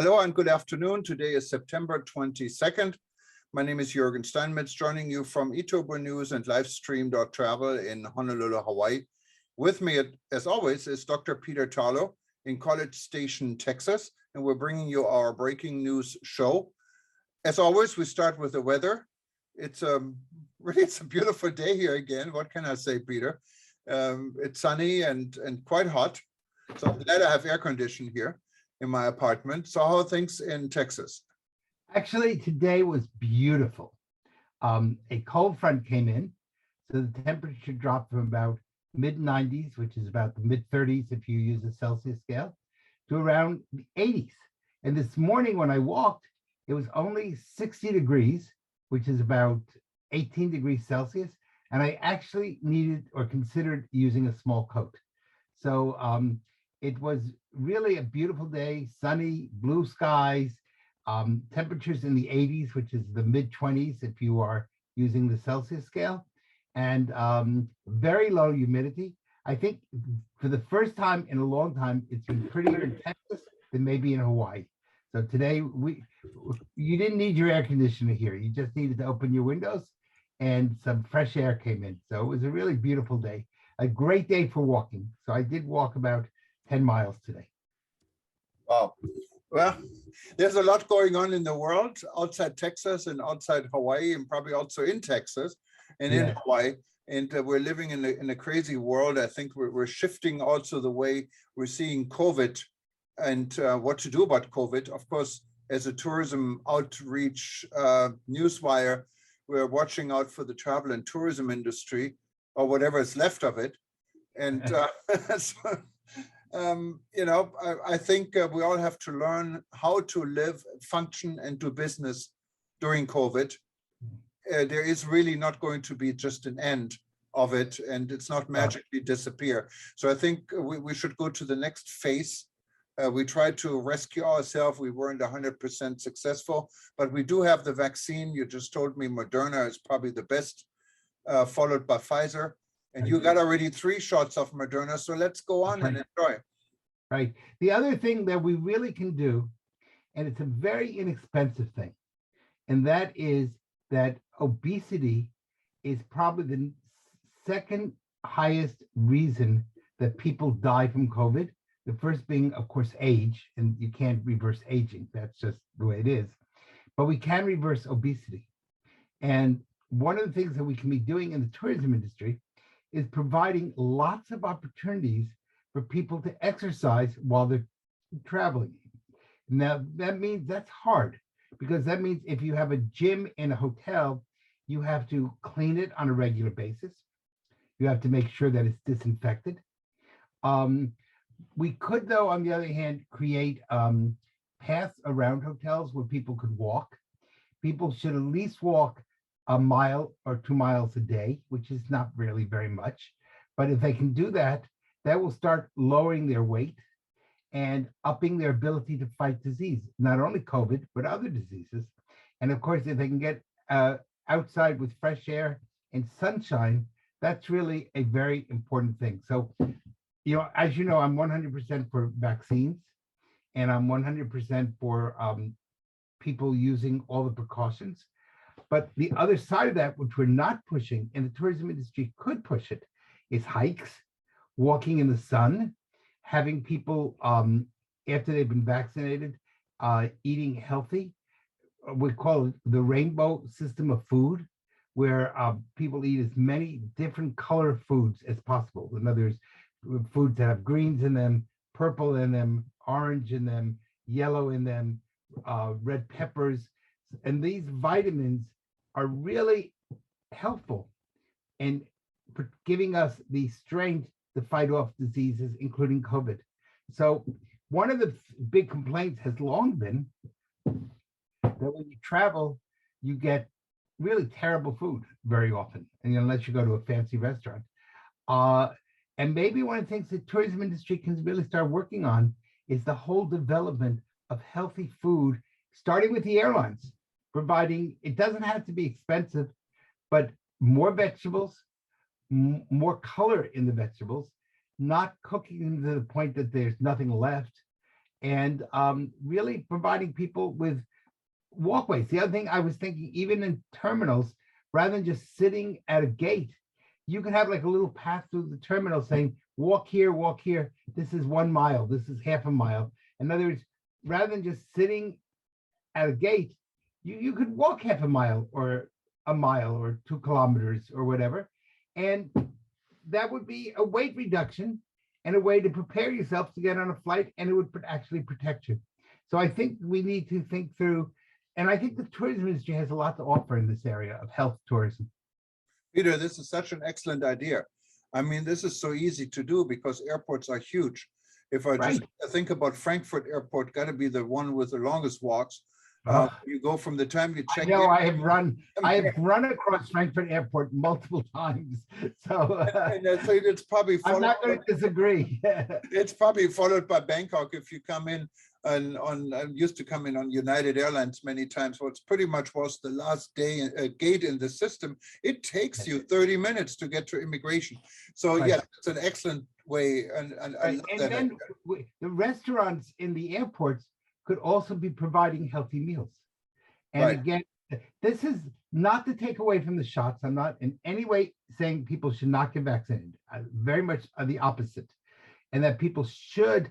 Hello and good afternoon. Today is September 22nd. My name is Juergen Steinmetz, joining you from eTurboNews and livestream.travel in Honolulu, Hawaii. With me, as always, is Dr. Peter Tarlow in College Station, Texas, and we're bringing you our breaking news show. As always, we start with the weather. It's it's a beautiful day here again. What can I say, Peter? It's sunny and quite hot. So I'm glad I have air conditioning here in my apartment. So how are things in Texas? Actually, today was beautiful. A cold front came in, so the temperature dropped from about mid-90s, which is about the mid-30s if you use a Celsius scale, to around the 80s. And this morning when I walked, it was only 60 degrees, which is about 18 degrees Celsius, and I actually needed or considered using a small coat. So it was really a beautiful day, sunny, blue skies, temperatures in the 80s, which is the mid-20s if you are using the Celsius scale, and very low humidity. I think for the first time in a long time, it's been prettier in Texas than maybe in Hawaii. So today, you didn't need your air conditioner here. You just needed to open your windows and some fresh air came in. So it was a really beautiful day, a great day for walking. So I did walk about 10 miles today. Wow. Well, there's a lot going on in the world outside Texas and outside Hawaii, and probably also in Texas and in Hawaii. And we're living in a crazy world. I think we're shifting also the way we're seeing COVID and what to do about COVID. Of course, as a tourism outreach newswire, we're watching out for the travel and tourism industry, or whatever is left of it. And I think we all have to learn how to live, function, and do business during COVID. There is really not going to be just an end of it, and it's not magically disappear. So I think we should go to the next phase. We tried to rescue ourselves. We weren't 100% successful, but we do have the vaccine. You just told me Moderna is probably the best, followed by Pfizer. And you got already 3 shots of Moderna, so let's go on and enjoy. Right. The other thing that we really can do, and it's a very inexpensive thing, and that is that obesity is probably the second highest reason that people die from COVID. The first being, of course, age, and you can't reverse aging. That's just the way it is. But we can reverse obesity. And one of the things that we can be doing in the tourism industry is providing lots of opportunities for people to exercise while they're traveling. Now, that means that's hard, because that means if you have a gym in a hotel, you have to clean it on a regular basis. You have to make sure that it's disinfected. We could, though, on the other hand, create paths around hotels where people could walk. People should at least walk a mile or 2 miles a day, which is not really very much. But if they can do that, that will start lowering their weight and upping their ability to fight disease, not only COVID, but other diseases. And of course, if they can get outside with fresh air and sunshine, that's really a very important thing. So, as you know, I'm 100% for vaccines, and I'm 100% for people using all the precautions. But the other side of that, which we're not pushing, and the tourism industry could push it, is hikes, walking in the sun, having people, after they've been vaccinated, eating healthy. We call it the rainbow system of food, where people eat as many different color foods as possible. In other words, foods that have greens in them, purple in them, orange in them, yellow in them, red peppers. And these vitamins are really helpful in giving us the strength to fight off diseases, including COVID. So one of the big complaints has long been that when you travel, you get really terrible food very often, and unless you go to a fancy restaurant. And maybe one of the things the tourism industry can really start working on is the whole development of healthy food, starting with the airlines, providing, it doesn't have to be expensive, but more vegetables, more color in the vegetables, not cooking them to the point that there's nothing left, and really providing people with walkways. The other thing I was thinking, even in terminals, rather than just sitting at a gate, you could have like a little path through the terminal saying, walk here, walk here. This is 1 mile. This is half a mile. In other words, rather than just sitting at a gate, you could walk half a mile or 2 kilometers or whatever. And that would be a weight reduction and a way to prepare yourself to get on a flight, and it would actually protect you. So I think we need to think through, and I think the tourism industry has a lot to offer in this area of health tourism. Peter, this is such an excellent idea. I mean, this is so easy to do because airports are huge. If I just think about Frankfurt Airport, got to be the one with the longest walks. You go from the time you check in. I have run across Frankfurt Airport multiple times. So and I think it's probably I'm not going to disagree. It's probably followed by Bangkok if you come in I used to come in on United Airlines many times. What's pretty much was the last day gate in the system. It takes you 30 minutes to get to immigration. So yeah, it's an excellent way. And then the restaurants in the airports could also be providing healthy meals. And again, this is not to take away from the shots. I'm not in any way saying people should not get vaccinated. Very much the opposite. And that people should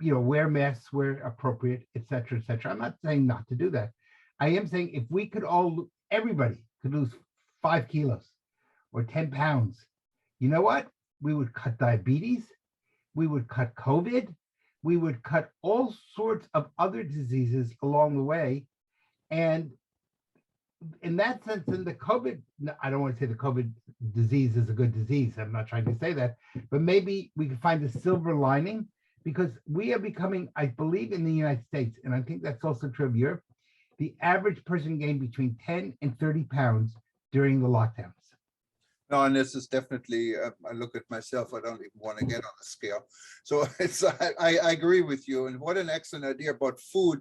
wear masks where appropriate, et cetera, et cetera. I'm not saying not to do that. I am saying if we could everybody could lose 5 kilos or 10 pounds, you know what? We would cut diabetes, we would cut COVID, we would cut all sorts of other diseases along the way. And in that sense, in the COVID, I don't want to say the COVID disease is a good disease. I'm not trying to say that, but maybe we could find a silver lining, because we are becoming, I believe in the United States, and I think that's also true of Europe, the average person gained between 10 and 30 pounds during the lockdowns. No, and this is definitely, I look at myself, I don't even want to get on the scale. So I agree with you. And what an excellent idea about food.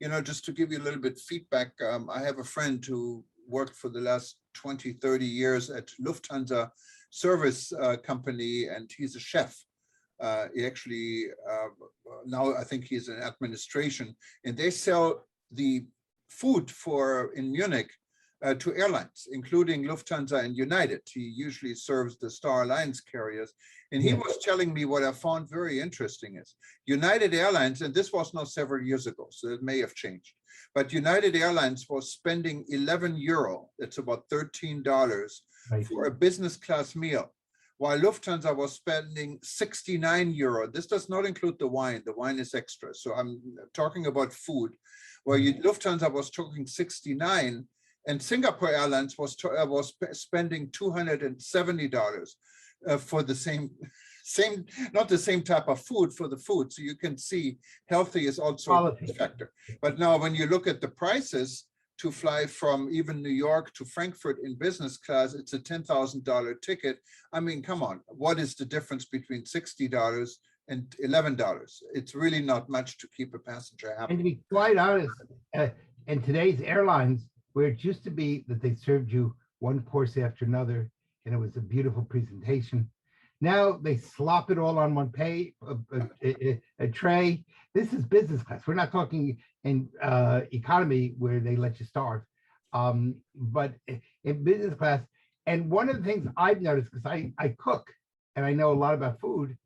You know, just to give you a little bit feedback, I have a friend who worked for the last 20, 30 years at Lufthansa service company, and he's a chef. He actually, now I think he's in administration, and they sell the food in Munich to airlines, including Lufthansa and United. He usually serves the Star Alliance carriers. And he was telling me what I found very interesting is United Airlines, and this was not several years ago, so it may have changed, but United Airlines was spending 11 euro, it's about $13 for a business class meal, while Lufthansa was spending 69 euro. This does not include the wine. The wine is extra. So I'm talking about food, where Lufthansa was talking 69, and Singapore Airlines was spending $270 for the same, not the same type of food, for the food. So you can see healthy is also a factor. But now when you look at the prices to fly from even New York to Frankfurt in business class, it's a $10,000 ticket. I mean, come on, what is the difference between $60 and $11? It's really not much to keep a passenger happy. And to be quite honest, in today's airlines, where it used to be that they served you one course after another, and it was a beautiful presentation. Now they slop it all on one a tray. This is business class. We're not talking in economy where they let you starve, but in business class. And one of the things I've noticed, because I cook and I know a lot about food,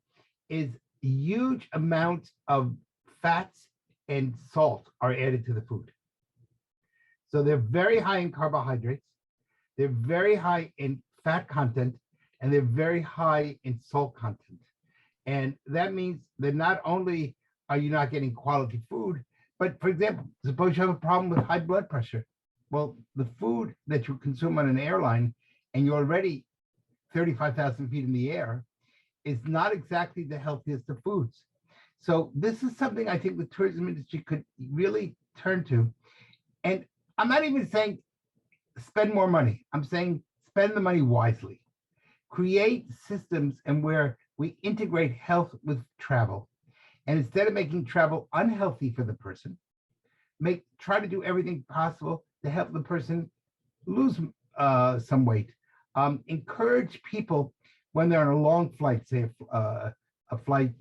is huge amounts of fats and salt are added to the food. So they're very high in carbohydrates, they're very high in fat content, and they're very high in salt content. And that means that not only are you not getting quality food, but for example, suppose you have a problem with high blood pressure. Well, the food that you consume on an airline, and you're already 35,000 feet in the air, is not exactly the healthiest of foods. So this is something I think the tourism industry could really turn to. And I'm not even saying spend more money. I'm saying spend the money wisely. Create systems and where we integrate health with travel. And instead of making travel unhealthy for the person, try to do everything possible to help the person lose some weight. Encourage people when they're on a long flight, say a flight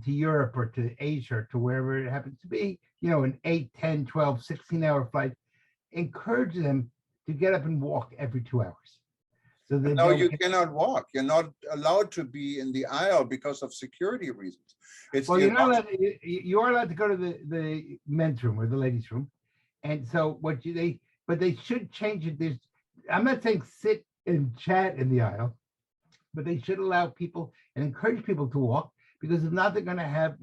to Europe or to Asia or to wherever it happens to be, an 8, 10, 12, 16-hour flight, encourage them to get up and walk every 2 hours. So that No, you cannot walk. You're not allowed to be in the aisle because of security reasons. Well, you're not allowed, you are allowed to go to the men's room or the ladies' room. And so but they should change it. I'm not saying sit and chat in the aisle, but they should allow people and encourage people to walk, because if not, they're going to have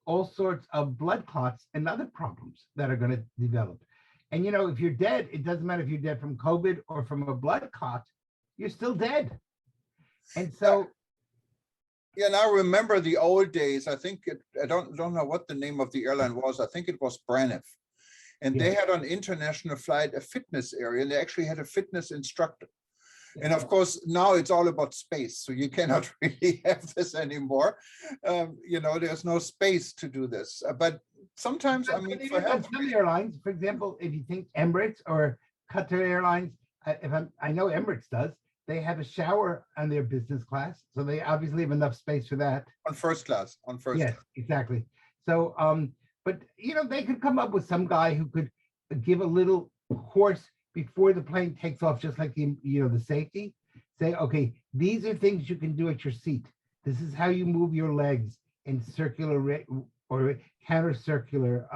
all sorts of blood clots and other problems that are going to develop. And, if you're dead, it doesn't matter if you're dead from COVID or from a blood clot, you're still dead. And so. Yeah, and I remember the old days. I think I don't know what the name of the airline was. I think it was Braniff. And they had on international flight a fitness area, and they actually had a fitness instructor. And of course, now it's all about space. So you cannot really have this anymore. There's no space to do this. But sometimes, I mean, for health some airlines, for example, if you think Emirates or Qatar Airlines, I know Emirates does, they have a shower on their business class. So they obviously have enough space for that. On first class. Yes, exactly. So, but, they could come up with some guy who could give a little course before the plane takes off, just like the safety. Say, okay, these are things you can do at your seat. This is how you move your legs in circular or counter-circular,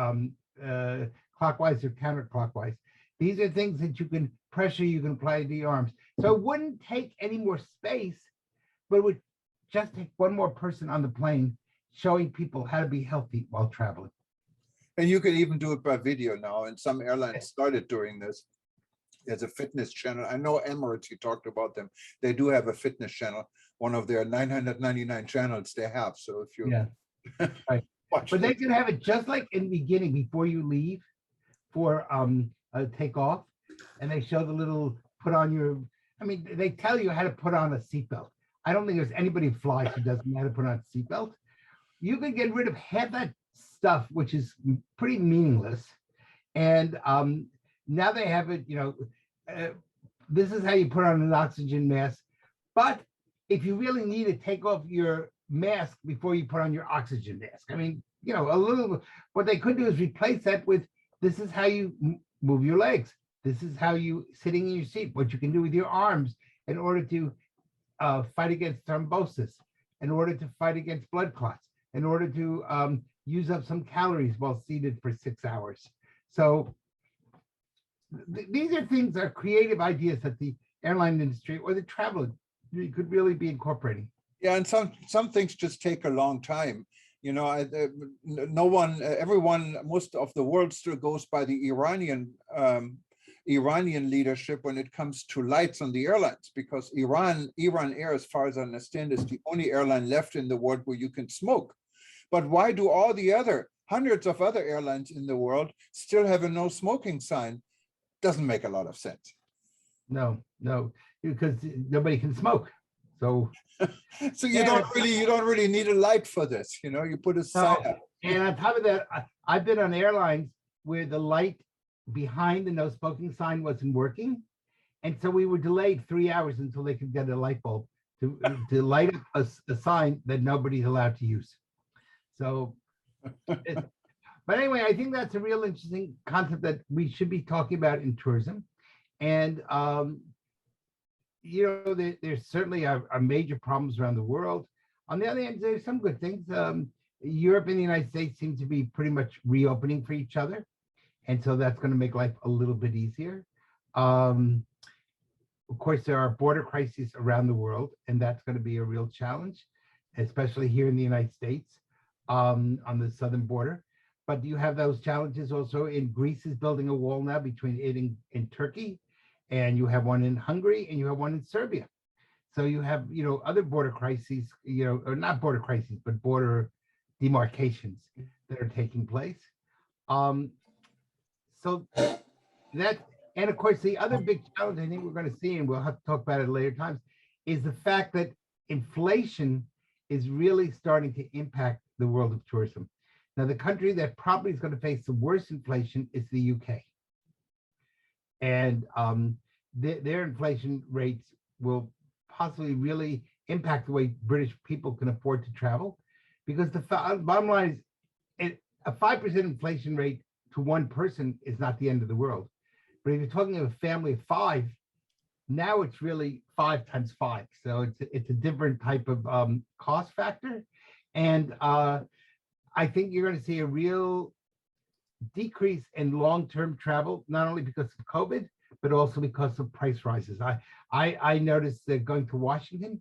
clockwise or counterclockwise. These are things that you can apply to your arms. So it wouldn't take any more space, but it would just take one more person on the plane showing people how to be healthy while traveling. And you can even do it by video now. And some airlines started doing this. There's a fitness channel. I know Emirates, you talked about them. They do have a fitness channel, one of their 999 channels they have. So if you right. But they can have it just like in the beginning before you leave for takeoff, and they show the little they tell you how to put on a seatbelt. I don't think there's anybody who flies who doesn't know how to put on a seatbelt. You can get rid of half that stuff, which is pretty meaningless. And now they have it, this is how you put on an oxygen mask. But if you really need to take off your mask before you put on your oxygen mask, what they could do is replace that with, this is how you move your legs. This is how you sitting in your seat, what you can do with your arms in order to fight against thrombosis, in order to fight against blood clots, in order to use up some calories while seated for 6 hours. So these are creative ideas that the airline industry or the travel could really be incorporating. Yeah, and some things just take a long time. Most of the world still goes by the Iranian leadership when it comes to lights on the airlines, because Iran Air, as far as I understand, is the only airline left in the world where you can smoke. But why do all the hundreds of other airlines in the world still have a no smoking sign? Doesn't make a lot of sense. No, because nobody can smoke. So you don't really need a light for this. You put a sign up. And on top of that, I've been on airlines where the light behind the no smoking sign wasn't working. And so we were delayed 3 hours until they could get a light bulb to light up a sign that nobody's allowed to use. So, but anyway, I think that's a real interesting concept that we should be talking about in tourism. And, there's certainly are major problems around the world. On the other hand, there's some good things. Europe and the United States seem to be pretty much reopening for each other. And so that's going to make life a little bit easier. Of course, there are border crises around the world, and that's going to be a real challenge, especially here in the United States on the southern border. But you have those challenges also in Greece is building a wall now between it and Turkey, and you have one in Hungary, and you have one in Serbia. So you have, other border crises, or not border crises, but border demarcations that are taking place. So that, and of course, the other big challenge I think we're going to see, and we'll have to talk about it later times, is the fact that inflation is really starting to impact the world of tourism. Now, the country that probably is going to face the worst inflation is the UK. And their inflation rates will possibly really impact the way British people can afford to travel, because the bottom line is a 5% inflation rate to one person is not the end of the world. But if you're talking of a family of five, now it's really 5 times 5. So it's a different type of cost factor. And I think you're going to see a real decrease in long-term travel, not only because of COVID, but also because of price rises. I noticed that going to Washington,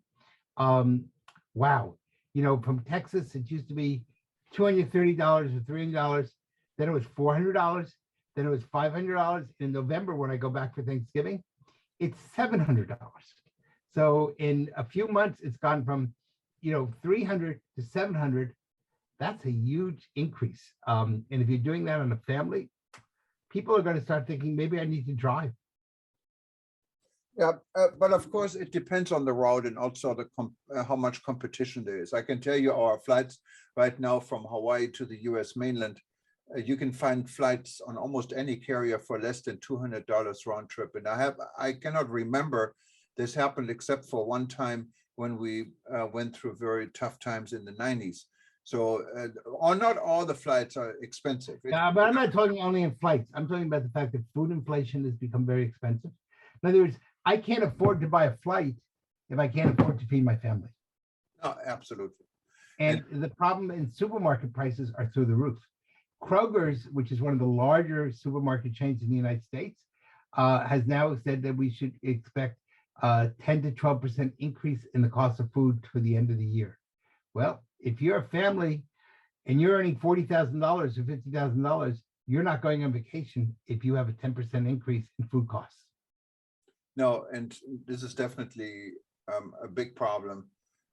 wow, from Texas, it used to be $230 or $300. Then it was $400. Then it was $500. In November, when I go back for Thanksgiving, it's $700. So in a few months, it's gone from, 300 to 700. That's a huge increase. And if you're doing that on a family, people are going to start thinking, maybe I need to drive. Yeah, but of course, it depends on the route and also how much competition there is. I can tell you our flights right now from Hawaii to the US mainland, you can find flights on almost any carrier for less than $200 round trip. And I cannot remember this happened except for one time when we went through very tough times in the 90s. So not all the flights are expensive. Yeah, but I'm not talking only in flights. I'm talking about the fact that food inflation has become very expensive. In other words, I can't afford to buy a flight if I can't afford to feed my family. No, absolutely. And the problem in supermarket prices are through the roof. Kroger's, which is one of the larger supermarket chains in the United States, has now said that we should expect 10 to 12% increase in the cost of food for the end of the year. Well, if you're a family and you're earning $40,000 or $50,000, you're not going on vacation if you have a 10% increase in food costs. No, and this is definitely a big problem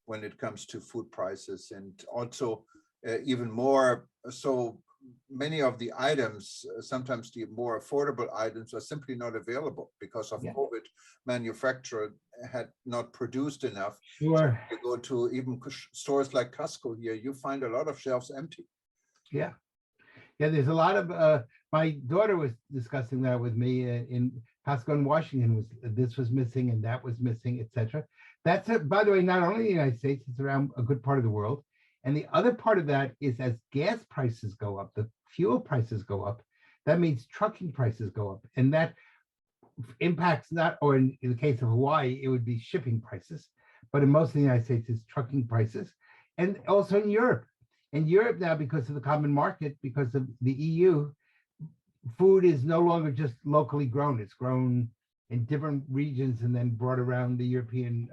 when it comes to food prices, and also even more so many of the items, sometimes the more affordable items are simply not available because of COVID. Manufacturer had not produced enough. Sure. So you go to even stores like Costco here, you find a lot of shelves empty. Yeah. Yeah, there's a lot of, my daughter was discussing that with me in Costco in Washington, this was missing and that was missing, etc. That's, by the way, not only in the United States, it's around a good part of the world. And the other part of that is as gas prices go up, the fuel prices go up, that means trucking prices go up. And that impacts not, or in the case of Hawaii, it would be shipping prices. But in most of the United States, it's trucking prices. And also in Europe. In Europe now, because of the common market, because of the EU, food is no longer just locally grown. It's grown in different regions and then brought around the European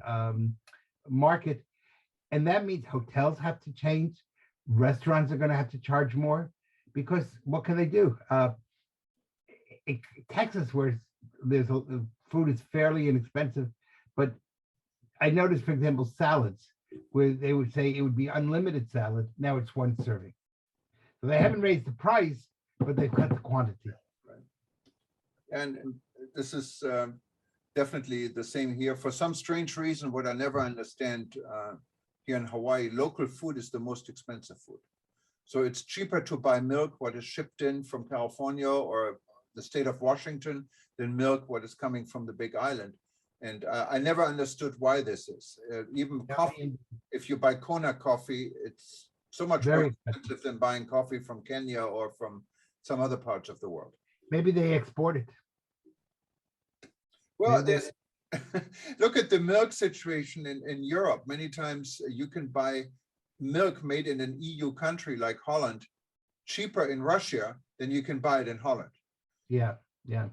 market. And that means hotels have to change. Restaurants are going to have to charge more because what can they do? Texas, where there's food is fairly inexpensive, but I noticed, for example, salads, where they would say it would be unlimited salad. Now it's one serving. So they haven't raised the price, but they've cut the quantity. Right. And this is definitely the same here. For some strange reason, what I never understand here in Hawaii, local food is the most expensive food. So it's cheaper to buy milk, what is shipped in from California or the state of Washington, than milk, what is coming from the Big Island. And I never understood why this is. Even coffee, if you buy Kona coffee, it's so much more expensive than buying coffee from Kenya or from some other parts of the world. Maybe they export it. Well, there's look at the milk situation in Europe. Many times you can buy milk made in an EU country like Holland cheaper in Russia than you can buy it in Holland. Yeah, yeah.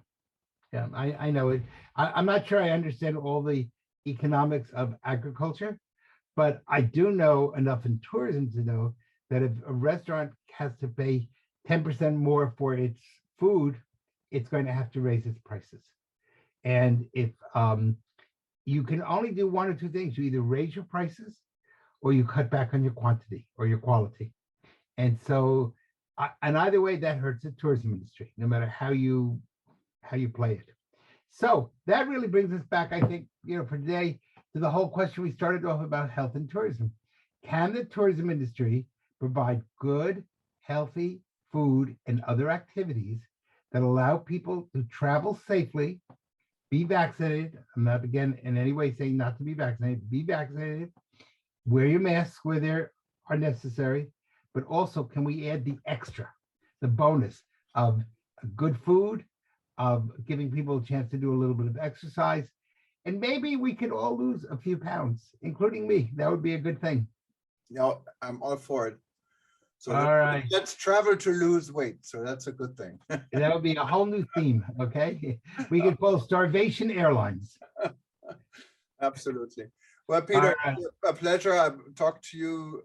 Yeah, I know it. I'm not sure I understand all the economics of agriculture, but I do know enough in tourism to know that if a restaurant has to pay 10% more for its food, it's going to have to raise its prices. And if you can only do one or two things, you either raise your prices or you cut back on your quantity or your quality. And so, and either way, that hurts the tourism industry, no matter how you play it. So that really brings us back, I think, for today to the whole question we started off about health and tourism. Can the tourism industry provide good, healthy food and other activities that allow people to travel safely be vaccinated. I'm not again in any way saying not to be vaccinated. Be vaccinated. Wear your masks where they are necessary, but also can we add the extra, the bonus of good food, of giving people a chance to do a little bit of exercise, and maybe we could all lose a few pounds, including me. That would be a good thing. No, I'm all for it. So All right. let's travel to lose weight. So that's a good thing. That would be a whole new theme. Okay. We could call Starvation Airlines. Absolutely. Well, Peter, All right. a pleasure. I'll talk to you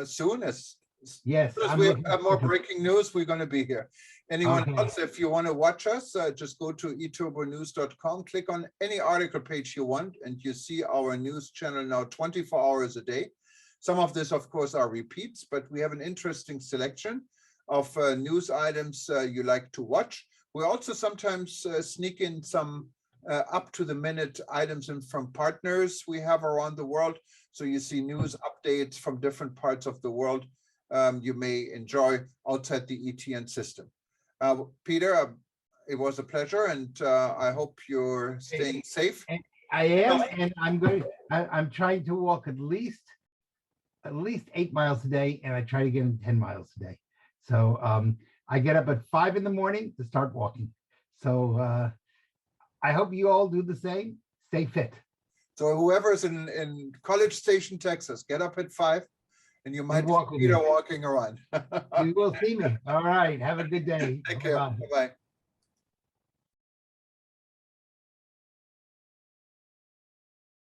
soon. As Yes. soon as I'm we looking have more forward to it. breaking news, we're going to be here. Anyone Okay. else, if you want to watch us, just go to eTurboNews.com, click on any article page you want, and you see our news channel now 24 hours a day. Some of this, of course, are repeats, but we have an interesting selection of news items you like to watch. We also sometimes sneak in some up-to-the-minute items in from partners we have around the world. So you see news updates from different parts of the world you may enjoy outside the ETN system. Peter, it was a pleasure, and I hope you're staying safe. And I am, and I'm trying to walk at least 8 miles a day, and I try to get in 10 miles a day. So I get up at 5 in the morning to start walking. So I hope you all do the same. Stay fit. So whoever's in College Station, Texas, get up at 5, and you might walk see with Peter me. walking around. You will see me. All right. Have a good day. Take care. Bye-bye. Bye-bye.